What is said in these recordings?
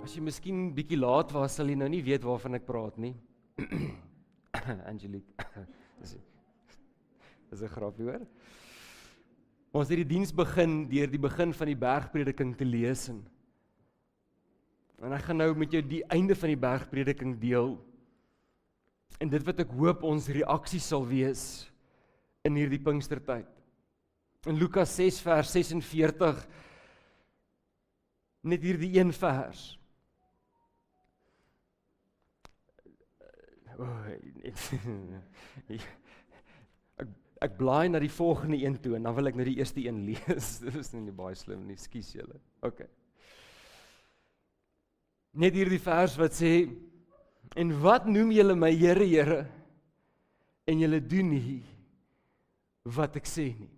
As jy miskien bietjie laat was, sal jy nou nie weet waarvan ek praat nie. Angelique. Dis 'n grapie hoor. Ons het die diens begin deur die begin van die bergprediking te lees en ek gaan nou met jou die einde van die bergprediking deel. En dit wat ek hoop ons reaksie sal wees in hierdie Pinkstertyd. In Lukas 6 vers 46 net hierdie een vers. Ek blaai na die volgende een toe en dan wil ek nou die eerste een lees. Dit is nie baie slim nie, skus julle. Okay. Net hierdie vers wat sê, en wat noem julle my Here, Here, en julle doen nie wat ek sê nie.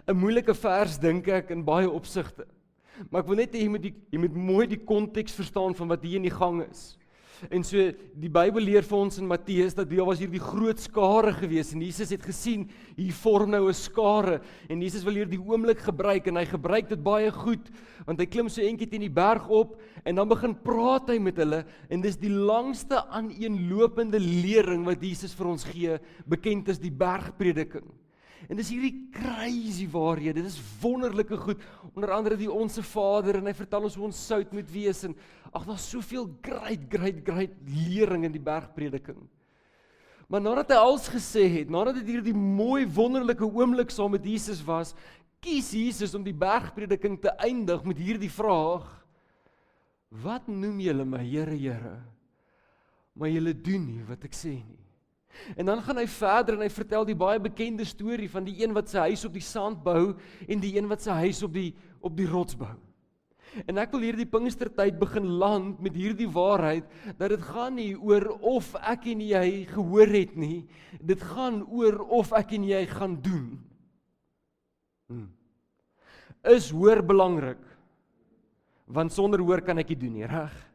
'n Moeilike vers dink ek in baie opsigte. Maar ek wil net hê jy moet mooi die konteks verstaan van wat hier in die gang is. En so die Bybel leer vir ons in Matteus dat daar was hierdie groot skare gewees en Jesus het gesien hier vorm nou 'n skare en Jesus wil hier die oomblik gebruik en hy gebruik dit baie goed want hy klim so eentjie teen die berg op en dan begin praat hy met hulle en dis die langste aaneenlopende lering wat Jesus vir ons gee, bekend as die bergprediking. En dis hierdie crazy waarhede, dit is wonderlike goed, onder andere die Onse Vader, en hy vertel ons hoe ons sout moet wees, en daar's soveel great lering in die bergprediking. Maar nadat hy alles gesê het, nadat dit hierdie mooi, wonderlike oomblik saam met Jesus was, kies Jesus om die bergprediking te eindig met hierdie vraag, wat noem julle my Here, Here, maar julle doen nie wat ek sê nie. En dan gaan hy verder en hy vertel die baie bekende storie van die een wat sy huis op die sand bou en die een wat sy huis op die rots bou. En ek wil hierdie Pinkstertyd begin land met hierdie waarheid dat dit gaan nie oor of ek en jy gehoor het nie, dit gaan oor of ek en jy gaan doen. Is hoor belangrik? Want sonder hoor kan ek nie doen nie, reg?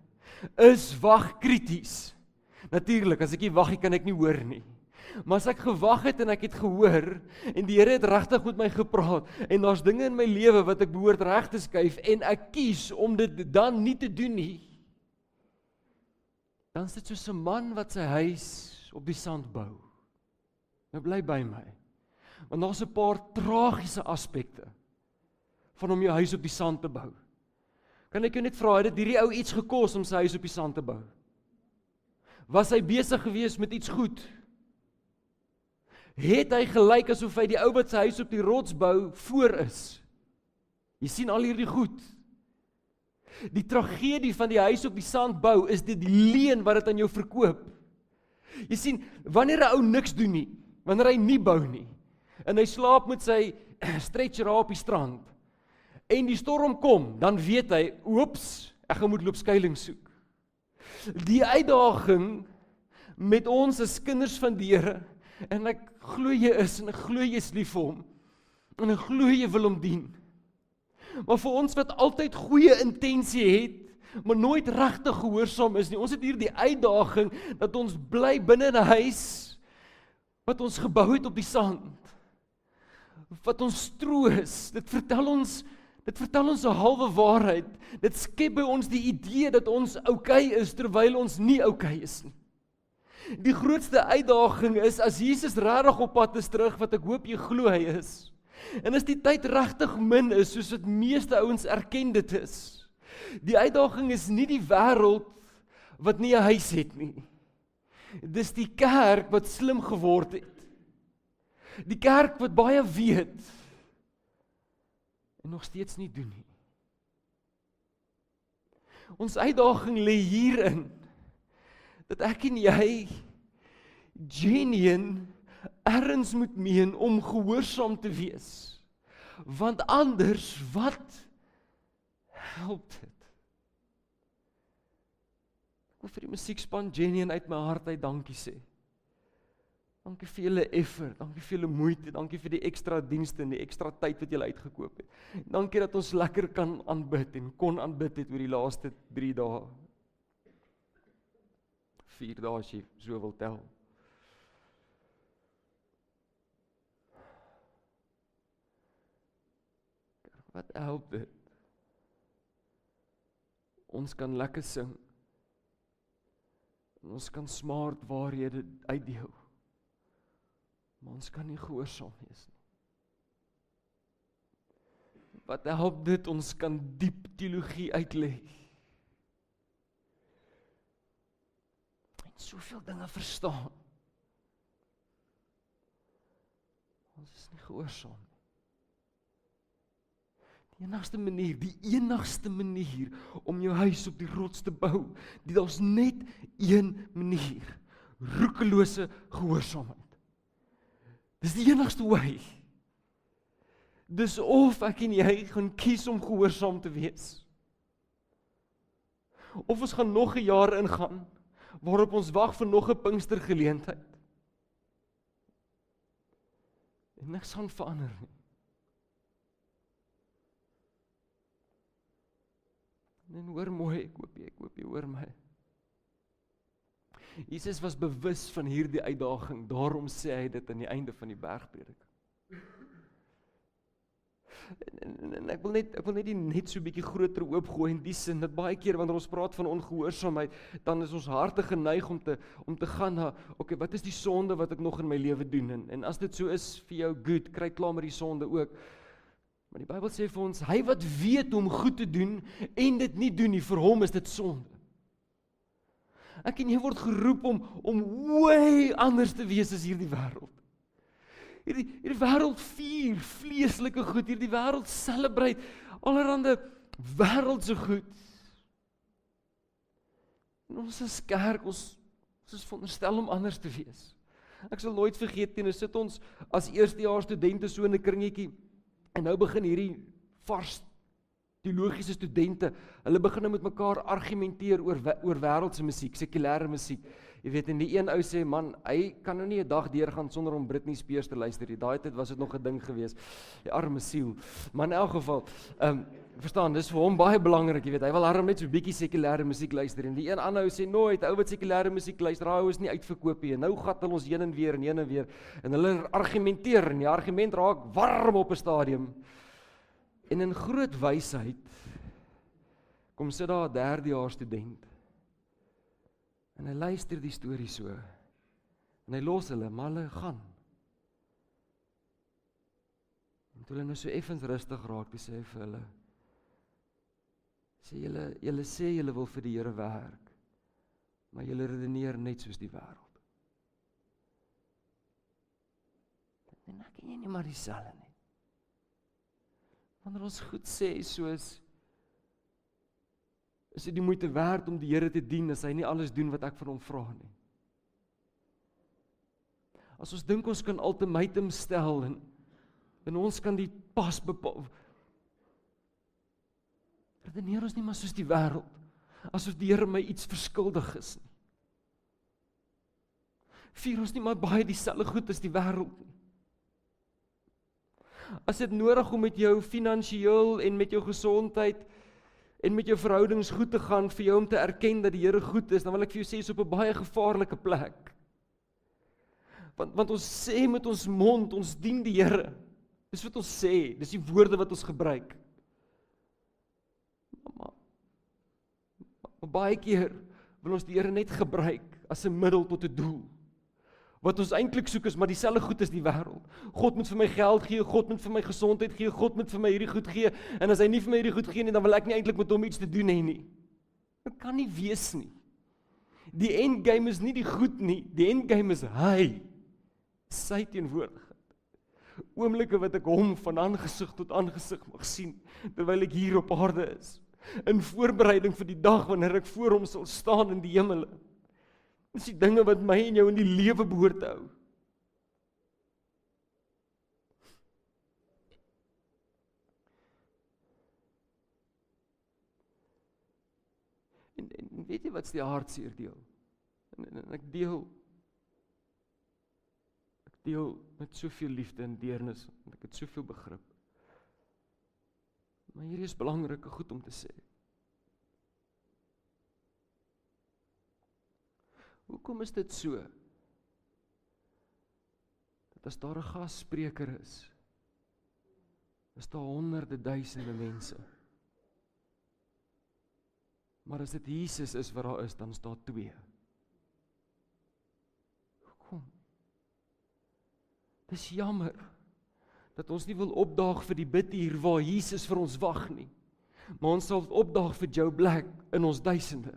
Is wag krities? Natuurlik, as ek nie wag nie, kan ek nie hoor nie. Maar as ek gewag het en ek het gehoor, en die Here het regtig met my gepraat, en daar's dinge in my lewe wat ek behoort reg te skuif, en ek kies om dit dan nie te doen nie, dan is dit soos 'n man wat sy huis op die sand bou. Nou bly by my, want daar's 'n paar tragiese aspekte van om jou huis op die sand te bou. Kan ek jou net vra, het dit hierdie ou iets gekos om sy huis op die sand te bou? Was hy besig gewees met iets goed? Het hy gelyk asof hy die ou wat sy huis op die rots bou voor is? Jy sien al hierdie goed. Die tragedie van die huis op die sand bou is dit die leuen wat dit aan jou verkoop. Jy sien, wanneer 'n ou niks doen nie, wanneer hy nie bou nie, en hy slaap met sy stretcher op die strand, en die storm kom, dan weet hy, oeps, ek moet loop skuilings soek. Die uitdaging met ons as kinders van die Here, en ek glo jy is, en ek glo jy is lief vir hom, en ek glo jy wil hom dien. Maar vir ons wat altyd goeie intensie het, maar nooit regtig gehoorsaam is nie, ons het hier die uitdaging, dat ons bly binne 'n huis, wat ons gebou het op die sand, wat ons troos, dit vertel ons 'n halwe waarheid, dit skep by ons die idee dat ons okay is, terwyl ons nie okay is nie. Die grootste uitdaging is, as Jesus regtig op pad is terug, wat ek hoop jy glo hy is, en as die tyd regtig min is, soos wat meeste ouens erken dit is, die uitdaging is nie die wêreld wat nie 'n huis het nie, dis die kerk wat slim geword het, die kerk wat baie weet, en nog steeds nie doen nie. Ons uitdaging lê hierin, dat ek en jy genuine erns moet meen om gehoorsaam te wees. Want anders, wat help dit? Ek wil vir die musiekspan genuine uit my hart uit dankie sê. Dankie vir julle effort, dankie vir julle moeite, dankie vir die ekstra dienste en die ekstra tyd wat julle uitgekoop het. Dankie dat ons lekker kan aanbid en kon aanbid het oor die laaste 3 dae. 4 dae as jy so wil tel. Wat help dit? Ons kan lekker sing. En ons kan smart waarhede uitdeel. Maar ons kan nie gehoorsaam wees nie. Wat help dit? Ons kan diep teologie uitlê. En soveel dinge verstaan. Ons is nie gehoorsaam nie. Die enigste manier om jou huis op die rots te bou, daar's net een manier. Roekelose gehoorsaamheid. Dis die enigste way. Dis of ek en jy gaan kies om gehoorsaam te wees. Of ons gaan nog 'n jaar ingaan, waarop ons wag vir nog 'n Pinkstergeleentheid. En niks gaan verander nie. En hoor mooi, ek hoop jy hoor my. Jesus was bewus van hierdie uitdaging, daarom sê hy dit aan die einde van die bergprediking. En ek wil net die net so 'n bietjie groter oopgooi in die sin, dat baie keer wanneer ons praat van ongehoorsaamheid, dan is ons harte geneig om te gaan na, okay, wat is die sonde wat ek nog in my lewe doen? En as dit so is vir jou, good, kry klaar met die sonde ook. Maar die Bybel sê vir ons, hy wat weet om goed te doen en dit nie doen nie, vir hom is dit sonde. Ek en jy word geroep om way anders te wees as hierdie wêreld. Hierdie wêreld vier vleeslike goed, hierdie wêreld celebrate allerhande wêreldse goed. En ons as kerk, ons is veronderstel om anders te wees. Ek sal nooit vergeet nie, sit ons as eerstejaars studente so in 'n kringetjie, en nou begin hierdie vars teologiese studente, hulle begin nou met mekaar argumenteer oor wêreldse musiek, sekulêre musiek. Jy weet, en die een ou sê, man, hy kan nou nie 'n dag deurgaan sonder om Britney Spears te luister nie. Daai tyd was dit nog 'n ding geweest. Die arme siel. Maar in elk geval, verstaan, dis vir hom baie belangrik, jy weet. Hy wil darm net so 'n bietjie sekulêre musiek luister. En die een ander ou sê nooit, ou wat sekulêre musiek luister, daai ou is nie uitverkoop nie. En nou gat hulle ons heen en weer. En hulle argumenteer en die argument raak warm op 'n stadium. En in groot wysheid kom sit daar 'n derdejaars student. En hy luister die storie so. En hy los hulle, maar hulle gaan. En toe hulle nou so effens rustig raak, toe sê hy vir hulle, julle sê julle wil vir die Here werk, maar julle redeneer net soos die wêreld. En ek ken jy nie maar dieselfde nie. Wanneer ons goed sê soos, is dit die moeite werd om die Here te dien, as hy nie alles doen wat ek van hom vra nie. As ons dink ons kan ultimatum stel, en ons kan die pas bepaal, redeneer ons nie maar soos die wêreld, asof die Here my iets verskuldig is nie. Vier ons nie maar baie dieselfde goed as die wêreld nie. As dit nodig om met jou finansiëel en met jou gesondheid en met jou verhoudings goed te gaan, vir jou om te erken dat die Here goed is, dan wil ek vir jou sê, is op 'n baie gevaarlike plek. Want ons sê met ons mond, ons dien die Here. Dis wat ons sê, dis die woorde wat ons gebruik. Maar baie keer wil ons die Here net gebruik as 'n middel tot 'n doel. Wat ons eintlik soek is maar dieselfde goed as die wêreld. God moet vir my geld gee, God moet vir my gesondheid gee, God moet vir my hierdie goed gee, en as hy nie vir my hierdie goed gee nie, dan wil ek nie eintlik met hom iets te doen hê nie. Dit kan nie wees nie. Die endgame is nie die goed nie, die endgame is hy, sy teenwoordigheid. Oomblikke wat ek hom van aangesig tot aangesig mag sien, terwyl ek hier op aarde is, in voorbereiding vir die dag wanneer ek voor hom sal staan in die hemele. Dis die dinge wat my en jou in die lewe behoort te hou. En weet jy wat is die hartseer deel? En ek deel met soveel liefde en deernis, en ek het soveel begrip. Maar hierdie is belangrike goed om te sê. Hoekom is dit so, dat as daar 'n gasspreker is daar honderde duisende mense, Maar as dit Jesus is wat daar is, dan is daar 2. Hoekom? Dis jammer dat ons nie wil opdaag vir die biduur waar Jesus vir ons wag nie. Maar ons sal opdaag vir Joe Black in ons duisende.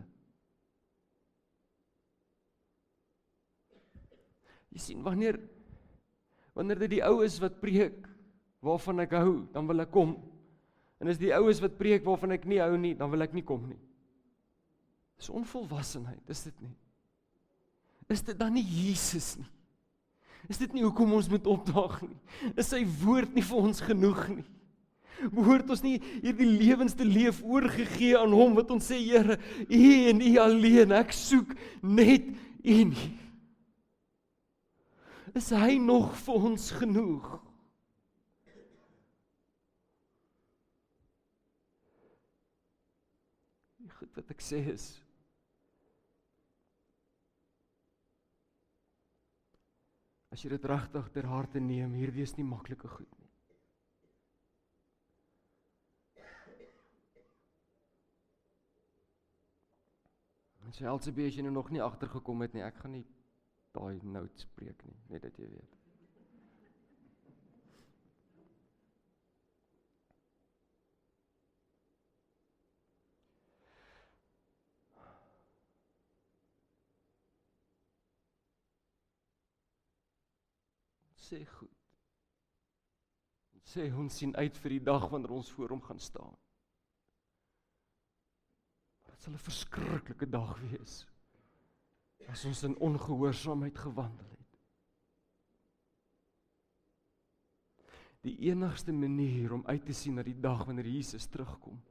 Jy sien, wanneer dit die ou is wat preek waarvan ek hou, dan wil ek kom. En as die ou is wat preek waarvan ek nie hou nie, dan wil ek nie kom nie. Dis onvolwassenheid, is dit nie? Is dit dan nie Jesus nie? Is dit nie hoekom ons moet opdaag nie? Is sy woord nie vir ons genoeg nie? Behoort ons nie hierdie lewens te leef oorgegee aan hom, wat ons sê, Here, U en U alleen, ek soek net U nie. Is hy nog vir ons genoeg? Die goed wat ek sê is, as jy dit regtig ter harte neem, hierdie is nie maklike goed nie. En sê Elsabie, as jy nou nog nie agtergekom het nie, ek gaan nie daai notes spreek nie, net dat jy weet. Sê goed. Sê ons sien uit vir die dag wanneer ons voor hom gaan staan. Dit sal 'n verskriklike dag wees as ons in ongehoorsaamheid gewandel het. Die enigste manier om uit te sien na die dag wanneer Jesus terugkom,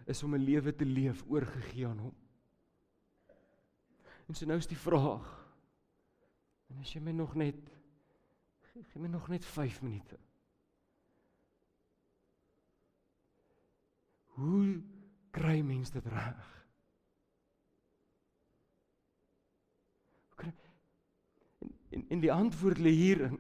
is om 'n lewe te leef oorgegee aan hom. En so nou is die vraag, en as jy my nog net, gee my nog net 5 minute. Hoe kry mens dit reg? En die antwoord lê hierin.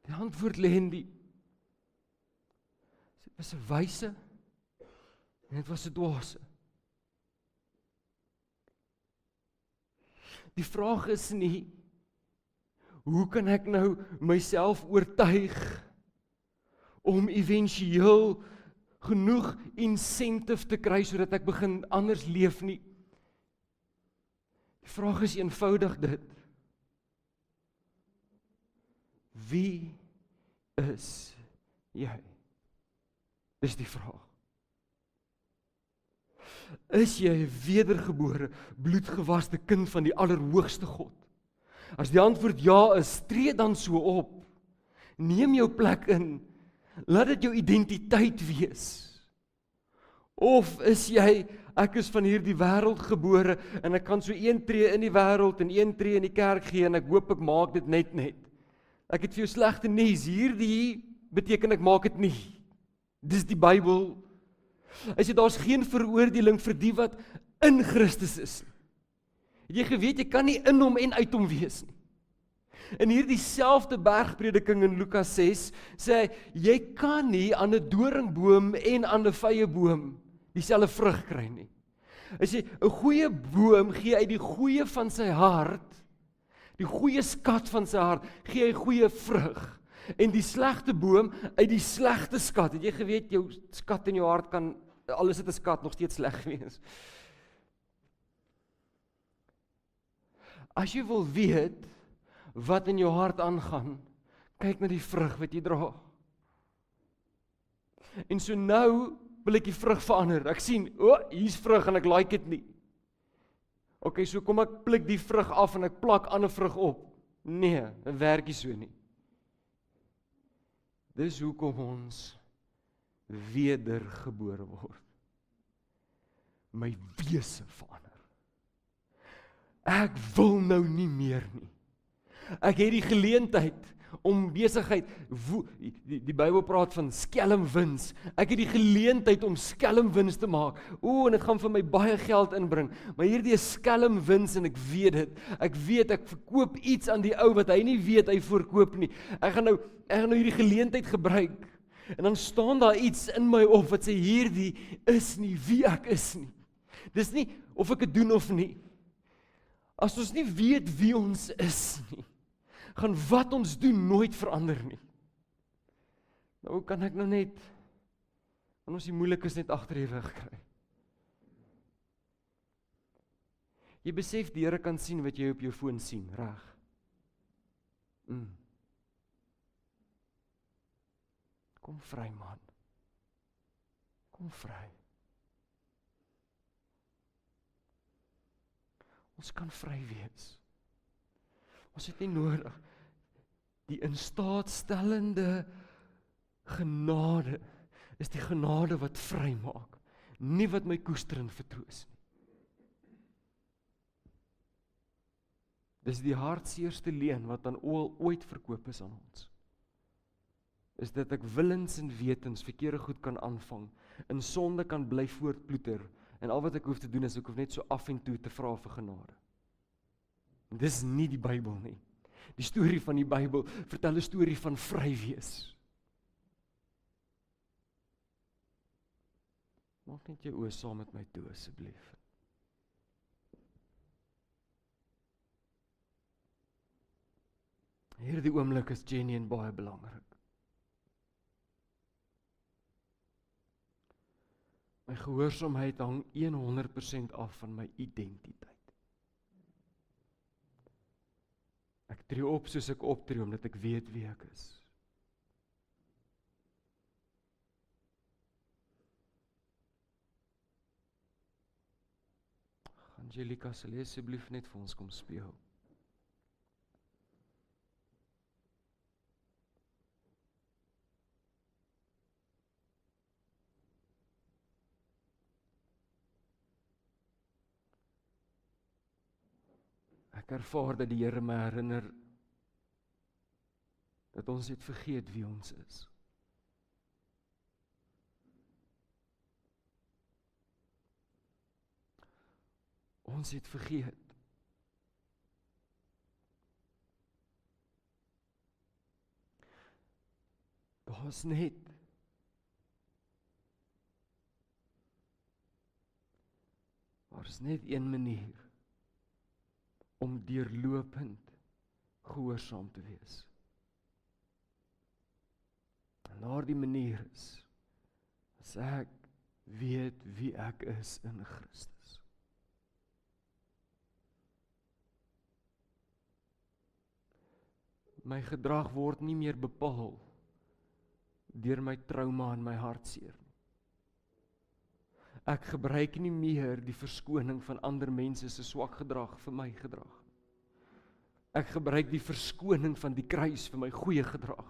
Die antwoord lê in dit was 'n wyse en dit was 'n dwaase. Die vraag is nie, hoe kan ek nou myself oortuig om éventueel genoeg incentive te kry sodat ek begin anders leef nie. Die vraag is eenvoudig dit. Wie is jy? Dis die vraag. Is jy 'n wedergebore, bloedgewaste kind van die Allerhoogste God? As die antwoord ja is, tree dan so op. Neem jou plek in. Laat dit jou identiteit wees. Of is jy, ek is van hierdie wêreld gebore en ek kan so 1 tree in die wêreld en 1 tree in die kerk gee en ek hoop ek maak dit net. Ek het vir jou slegte nuus, hierdie beteken ek maak dit nie. Dis die Bybel. Hy sê daar's geen veroordeling vir die wat in Christus is. Het jy geweet, jy kan nie in hom en uit hom wees nie. In hierdie selfde bergprediking in Lukas 6, sê hy, jy kan nie aan 'n doringboom en aan 'n vyeboom dieselfde vrug kry nie. Hy sê, 'n goeie boom gee uit die goeie van sy hart, die goeie skat van sy hart, gee hy goeie vrug. En die slegte boom uit die slegte skat. Het jy geweet, jou skat in jou hart kan, alles het 'n skat, nog steeds sleg wees. As jy wil weet wat in jou hart aangaan, kyk na die vrug wat jy dra. En so nou wil ek die vrug verander. Ek sien, hier's vrug en ek like dit nie. Okay, so kom ek pluk die vrug af en ek plak ander vrug op. Nee, dit werk nie so nie. Dis hoekom ons wedergebore word. My wese verander. Ek wil nou nie meer nie. Ek het die geleentheid om besigheid, die Bybel praat van skelmwins. Ek het die geleentheid om skelmwins te maak. En dit gaan vir my baie geld inbring, maar hierdie is skelmwins en ek weet dit. Ek weet ek verkoop iets aan die ou wat hy nie weet hy verkoop nie. Ek gaan nou hierdie geleentheid gebruik. En dan staan daar iets in my op wat sê hierdie is nie wie ek is nie. Dis nie of ek dit doen of nie. As ons nie weet wie ons is nie, gaan wat ons doen nooit verander nie. Nou kan ek nou net, want ons die moeilikes net agter die rug kry. Jy besef die Here kan sien wat jy op jou foon sien, reg? Kom vry man. Kom vry. Ons kan vry wees. Ons het nie nodig die instaatstellende genade is die genade wat vry maak, nie wat my koester en vertroos nie. Dis die hartseerste leen wat aan ooit verkoop is aan ons. Is dat ek willens en wetens verkeerde goed kan aanvang, in sonde kan bly voortploeter, en al wat ek hoef te doen is, ek hoef net so af en toe te vra vir genade. Dis nie die Bybel nie. Die storie van die Bybel vertel 'n storie van vry wees. Maak net jou oë saam met my toe asseblief. Hierdie oomblik is genuine baie belangrik. My gehoorsaamheid hang 100% af van my identiteit. Ek tree op soos ek optree, omdat ek weet wie ek is. Angelika, sal jy asseblief net vir ons kom speel? Ek ervaar dat die Here my herinner dat ons het vergeet wie ons is. Ons het vergeet. Daar's net een manier om deurlopend gehoorsaam te wees. En daardie manier is, as ek weet wie ek is in Christus. My gedrag word nie meer bepaal deur my trauma en my hartseer nie. Ek gebruik nie meer die verskoning van ander mense se swak gedrag vir my gedrag. Ek gebruik die verskoning van die kruis vir my goeie gedrag.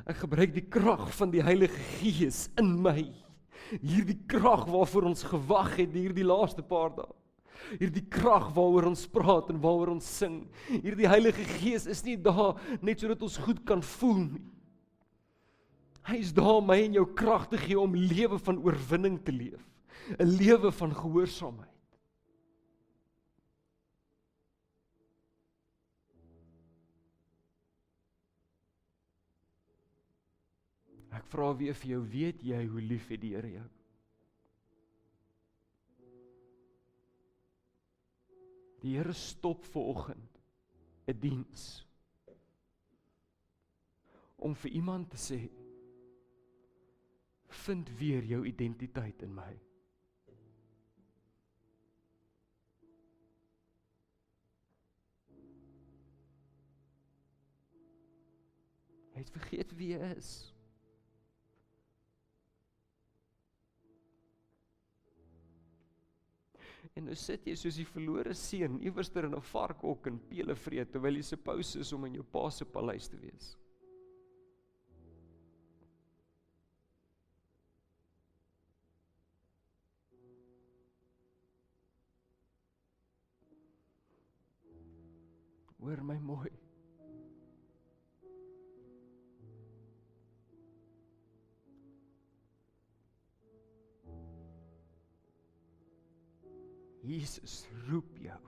Ek gebruik die krag van die Heilige Gees in my. Hierdie krag waarvoor ons gewag het hierdie laaste paar dae. Hierdie krag waaroor ons praat en waaroor ons sing. Hierdie Heilige Gees is nie daar net sodat ons goed kan voel nie. Hy is daar om my en jou krag te gee om lewe van oorwinning te leef. 'n Lewe van gehoorsaamheid. Ek vra weer vir jou, weet jy hoe lief het die Here jou? Die Here stop vanoggend 'n diens om vir iemand te sê, vind weer jou identiteit in my. Hy het vergeet wie hy is. En nou sit jy soos die verlore seun, iewerster in 'n varkhok en pele vreet, terwyl jy suppose is om in jou pa se paleis te wees. Hoor my mooi. Jesus roep jou.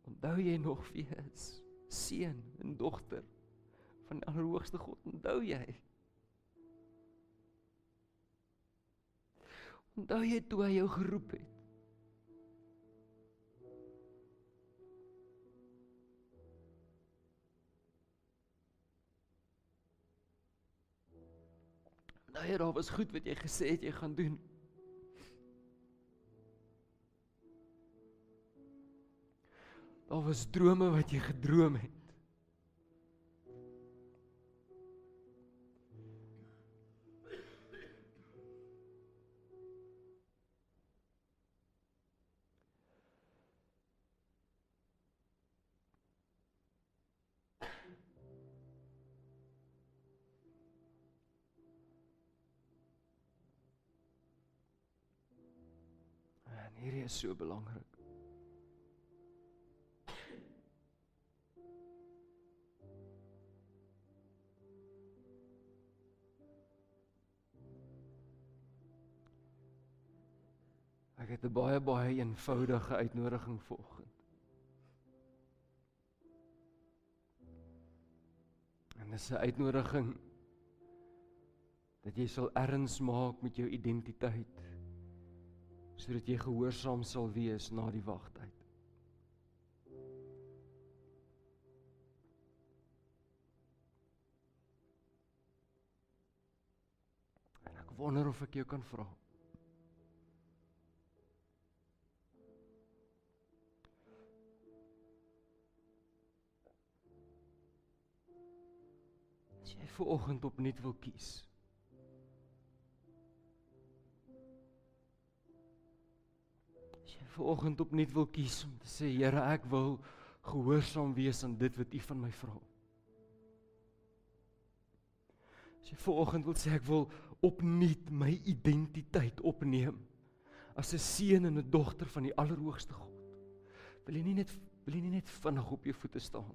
Onthou jy nog wie jy is? Seun en dogter van die Allerhoogste God, onthou jy? Onthou jy toe hy jou geroep het? Onthou jy daar was goed wat jy gesê het jy gaan doen? Daar was drome wat jy gedroom het. En hierdie is so belangrik. Ek het 'n baie eenvoudige uitnodiging vanoggend. En dis 'n uitnodiging dat jy sal erns maak met jou identiteit, sodat jy gehoorsaam sal wees na die wagtyd. En ek wonder of ek jou kan vra. As jy vanoggend opnuut wil kies, vanoggend opnuut wil kies om te sê, Here, ek wil gehoorsaam wees aan dit wat U van my vra. As jy vanoggend wil sê, ek wil opnuut my identiteit opneem as 'n seun en 'n dogter van die Allerhoogste God. Wil jy nie net vinnig op jou voete staan?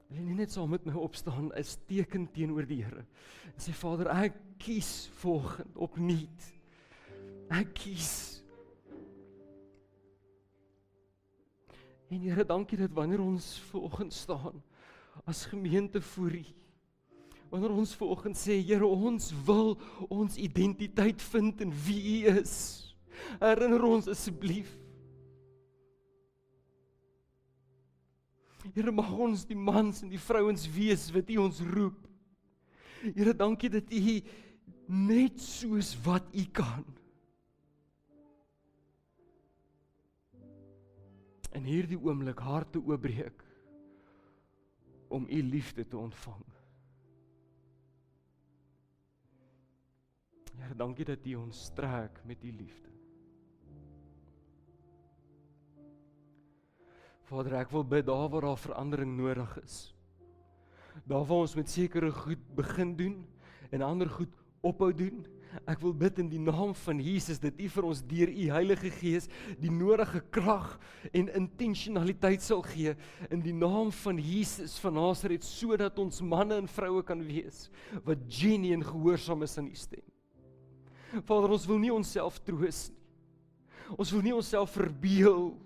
Wil jy nie net saam met my opstaan as teken teenoor die Here? En sê, Vader, ek kies vanoggend opnuut. Ek kies. En Here, dankie dat wanneer ons vanoggend staan as gemeente voor U, wanneer ons vanoggend sê, Here, ons wil ons identiteit vind in wie U is. Herinner ons asseblief. Here, mag ons die mans en die vrouens wees wat U ons roep. Here, dankie dat U net soos wat U kan in hierdie oomblik harte oopbreek om U liefde te ontvang. Here, dankie dat U ons trek met U liefde. Vader, ek wil bid daar waar daar verandering nodig is. Daar waar ons met sekere goed begin doen en ander goed ophou doen. Ek wil bid in die naam van Jesus dat U vir ons deur U Heilige Gees die nodige krag en intentionaliteit sal gee in die naam van Jesus van Nasaret, sodat ons manne en vroue kan wees wat genuine en gehoorsaam is aan U stem. Vader, ons wil nie onsself troos nie. Ons wil nie onsself verbeel.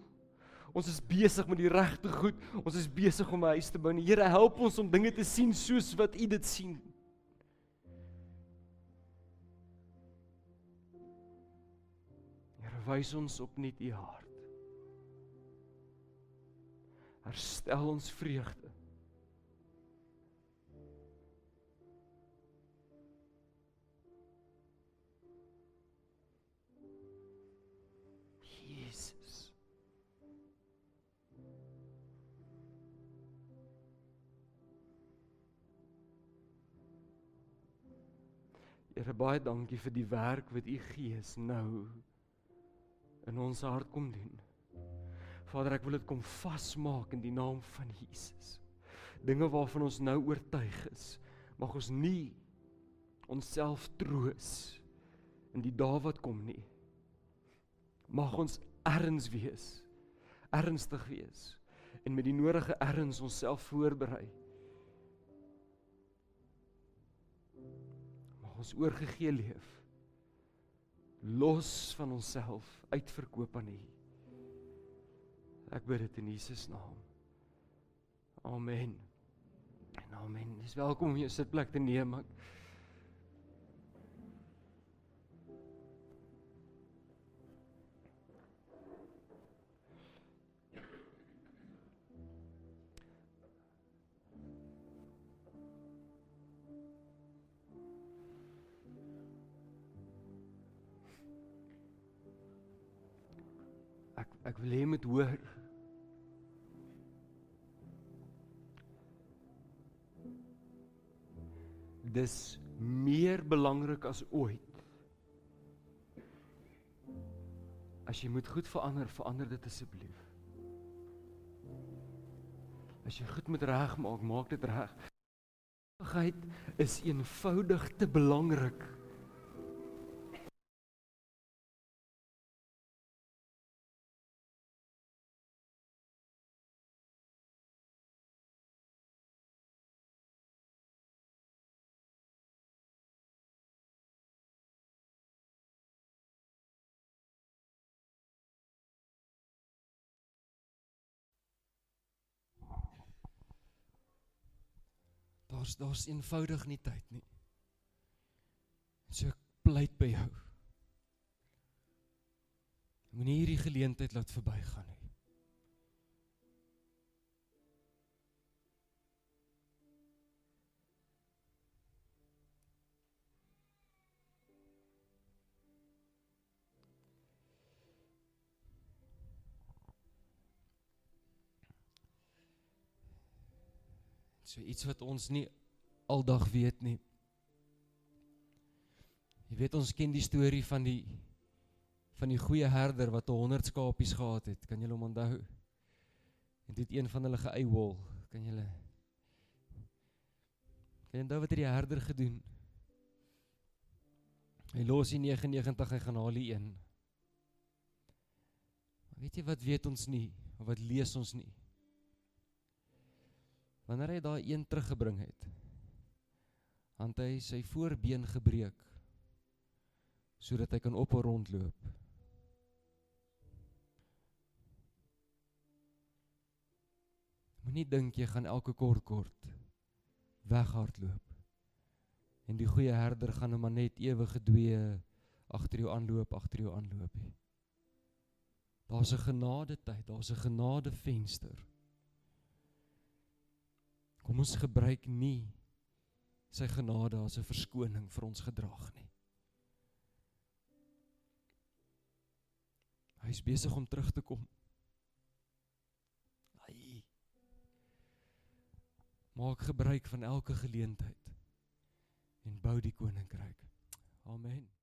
Ons is besig met die regte goed. Ons is besig om 'n huis te bou. Die Here, help ons om dinge te sien soos wat U dit sien. Here, wys ons opnuut U hart. Herstel ons vreugde. Jesus. Here, baie dankie vir die werk wat U Gees nou in ons hart kom doen. Vader, ek wil dit kom vasmaak in die naam van Jesus. Dinge waarvan ons nou oortuig is, mag ons nie onsself troos in die dae wat kom nie. Mag ons ernstig wees, en met die nodige erns onsself voorberei. Mag ons oorgegee leef, los van onsself, uitverkoop aan U. Ek bid dit in Jesus naam. Amen. En amen. Jy is welkom om jou sitplek te neem. Ek wil hê jy moet hoor. Dis meer belangrik as ooit. As jy moet goed verander dit asseblief. As jy goed moet regmaak, maak dit reg. Eenvoudigheid is eenvoudig te belangrik. Daar's eenvoudig nie tyd nie. So ek pleit by jou. Moenie hierdie geleentheid laat verbygaan nie. So iets wat ons nie aldag weet nie. Jy weet, ons ken die storie van die goeie herder wat 100 skapies gehad het. Kan julle hom onthou? En dit een van hulle geëiwol. Kan julle onthou wat het die herder gedoen? Hy los die 99, hy gaan haal die een. Maar weet jy wat weet ons nie? Of wat lees ons nie? Wanneer hy daai een teruggebring het, het hy sy voorbeen gebreek, sodat hy kan op en rondloop. Moenie dink jy gaan elke kort weghardloop. En die goeie herder gaan hom maar net ewige dwee agter jou aanloop. Daar's 'n genadetyd, daar's 'n genadevenster. Kom ons gebruik nie sy genade as 'n verskoning vir ons gedrag nie. Hy is besig om terug te kom. Maak gebruik van elke geleentheid en bou die koninkryk. Amen.